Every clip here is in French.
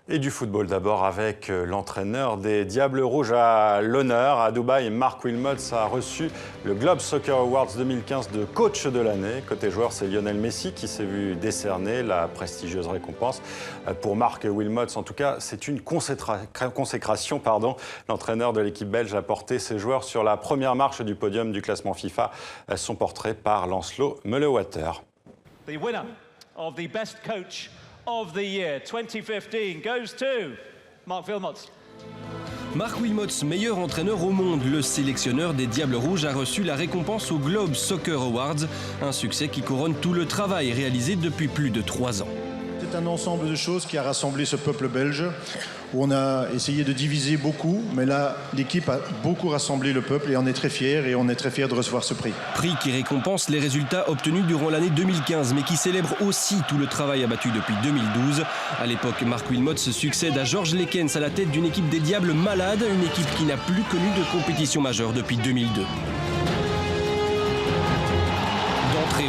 Et du football d'abord avec l'entraîneur des Diables Rouges à l'honneur. À Dubaï, Mark Wilmots a reçu le Globe Soccer Awards 2015 de coach de l'année. Côté joueur, c'est Lionel Messi qui s'est vu décerner la prestigieuse récompense. Pour Mark Wilmots, en tout cas, c'est une consécration. L'entraîneur de l'équipe belge a porté ses joueurs sur la première marche du podium du classement FIFA. Son portrait par Lancelot Melewater. The winner of the best coach of the year 2015 goes to Mark Wilmots. Mark Wilmots, meilleur entraîneur au monde, le sélectionneur des Diables Rouges, a reçu la récompense au Globe Soccer Awards, un succès qui couronne tout le travail réalisé depuis plus de 3 ans. C'est un ensemble de choses qui a rassemblé ce peuple belge, où on a essayé de diviser beaucoup, mais là, l'équipe a beaucoup rassemblé le peuple et on est très fiers, et on est très fiers de recevoir ce prix. Prix qui récompense les résultats obtenus durant l'année 2015, mais qui célèbre aussi tout le travail abattu depuis 2012. À l'époque, Mark Wilmots succède à Georges Lekens à la tête d'une équipe des Diables malades, une équipe qui n'a plus connu de compétition majeure depuis 2002.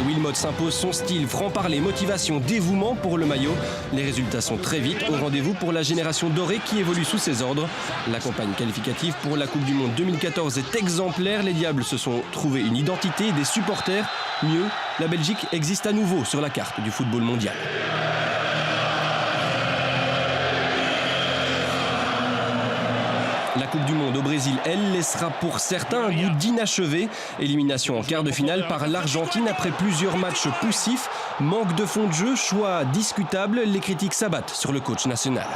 Wilmots impose son style, franc-parler, motivation, dévouement pour le maillot. Les résultats sont très vite au rendez-vous pour la génération dorée qui évolue sous ses ordres. La campagne qualificative pour la Coupe du Monde 2014 est exemplaire. Les Diables se sont trouvés une identité et des supporters. Mieux, la Belgique existe à nouveau sur la carte du football mondial. La Coupe du Monde au Brésil, elle, laissera pour certains un goût d'inachevé. Élimination en quart de finale par l'Argentine après plusieurs matchs poussifs. Manque de fond de jeu, choix discutable, les critiques s'abattent sur le coach national.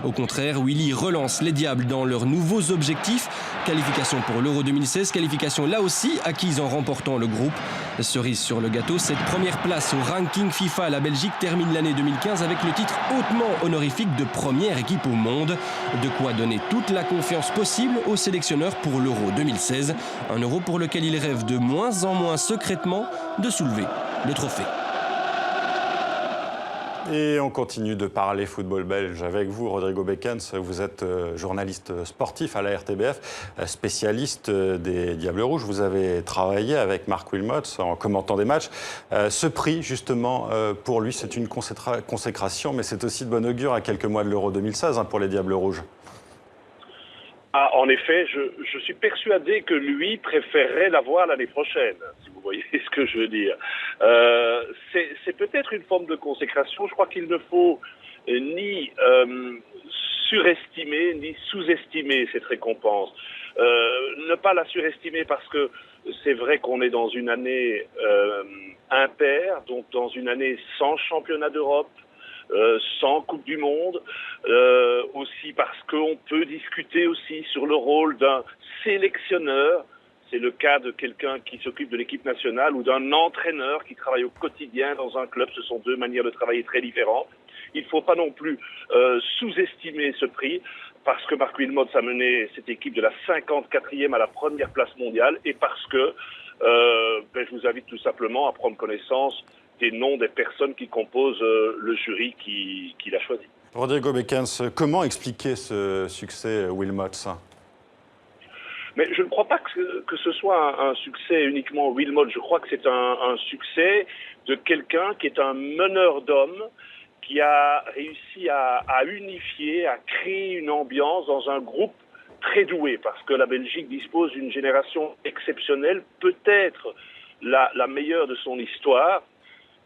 Au contraire, Willy relance les Diables dans leurs nouveaux objectifs. Qualification pour l'Euro 2016, qualification là aussi acquise en remportant le groupe. Cerise sur le gâteau, cette première place au ranking FIFA, la Belgique termine l'année 2015 avec le titre hautement honorifique de première équipe au monde. De quoi donner toute la confiance possible aux sélectionneurs pour l'Euro 2016. Un Euro pour lequel ils rêvent de moins en moins secrètement de soulever le trophée. Et on continue de parler football belge avec vous, Rodrigo Bekens. Vous êtes journaliste sportif à la RTBF, spécialiste des Diables Rouges. Vous avez travaillé avec Mark Wilmots en commentant des matchs. Ce prix, justement, pour lui, c'est une consécration, mais c'est aussi de bon augure à quelques mois de l'Euro 2016 pour les Diables Rouges. Ah, en effet, je suis persuadé que lui préférerait l'avoir l'année prochaine, si vous voyez ce que je veux dire. C'est peut-être une forme de consécration. Je crois qu'il ne faut ni surestimer ni sous-estimer cette récompense. Ne pas la surestimer parce que c'est vrai qu'on est dans une année impaire, donc dans une année sans championnat d'Europe, sans Coupe du Monde, aussi parce qu'on peut discuter aussi sur le rôle d'un sélectionneur. C'est le cas de quelqu'un qui s'occupe de l'équipe nationale ou d'un entraîneur qui travaille au quotidien dans un club. Ce sont deux manières de travailler très différentes. Il ne faut pas non plus sous-estimer ce prix parce que Mark Wilmots a mené cette équipe de la 54e à la première place mondiale et parce que je vous invite tout simplement à prendre connaissance des noms des personnes qui composent le jury qui l'a choisi. Rodrigo Bekens, comment expliquer ce succès Wilmots ? Mais je ne crois pas que ce soit un succès uniquement Wilmots. Je crois que c'est un succès de quelqu'un qui est un meneur d'hommes, qui a réussi à unifier, à créer une ambiance dans un groupe très doué, parce que la Belgique dispose d'une génération exceptionnelle, peut-être la meilleure de son histoire.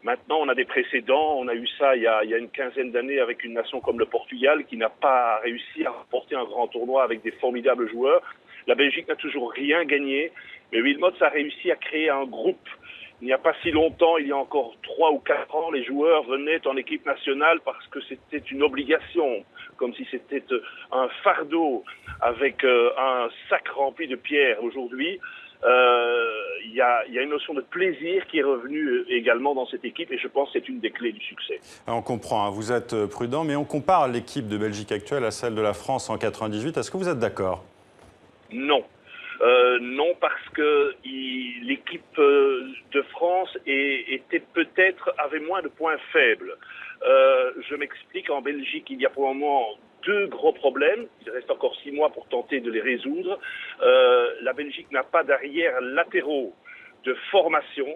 Maintenant, on a des précédents. On a eu ça il y a une quinzaine d'années avec une nation comme le Portugal qui n'a pas réussi à remporter un grand tournoi avec des formidables joueurs. La Belgique n'a toujours rien gagné, mais Wilmots a réussi à créer un groupe. Il n'y a pas si longtemps, il y a encore 3 ou 4 ans, les joueurs venaient en équipe nationale parce que c'était une obligation, comme si c'était un fardeau avec un sac rempli de pierres. Aujourd'hui, il y a une notion de plaisir qui est revenue également dans cette équipe et je pense que c'est une des clés du succès. On comprend, vous êtes prudent, mais on compare l'équipe de Belgique actuelle à celle de la France en 98. Est-ce que vous êtes d'accord ? Non. Non, parce que l'équipe de France avait moins de points faibles. Je m'explique, en Belgique, il y a pour le moment 2 gros problèmes. Il reste encore 6 mois pour tenter de les résoudre. La Belgique n'a pas d'arrière latéraux de formation.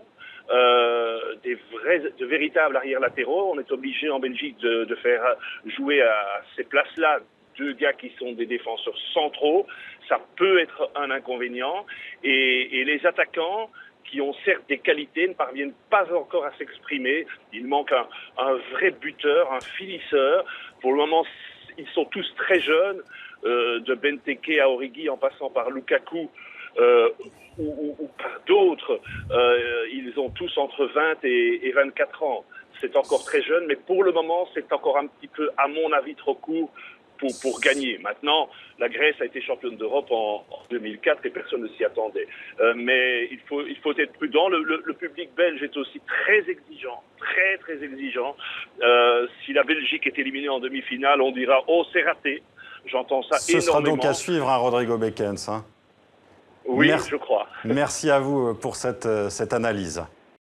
de véritables arrières latéraux. On est obligé en Belgique de faire jouer à ces places-là 2 gars qui sont des défenseurs centraux. Ça peut être un inconvénient. Et les attaquants, qui ont certes des qualités, ne parviennent pas encore à s'exprimer. Il manque un vrai buteur, un finisseur. Pour le moment, ils sont tous très jeunes, de Benteke à Origi en passant par Lukaku ou par d'autres. Ils ont tous entre 20 et 24 ans. C'est encore très jeune, mais pour le moment, c'est encore un petit peu, à mon avis, trop court pour gagner. Maintenant, la Grèce a été championne d'Europe en 2004 et personne ne s'y attendait. Mais il faut être prudent. Le public belge est aussi très exigeant, très exigeant. Si la Belgique est éliminée en demi-finale, on dira « Oh, c'est raté ». J'entends ça énormément. Ce sera donc à suivre, hein, Rodrigo Bekens. Hein. Oui, je crois. Merci à vous pour cette analyse.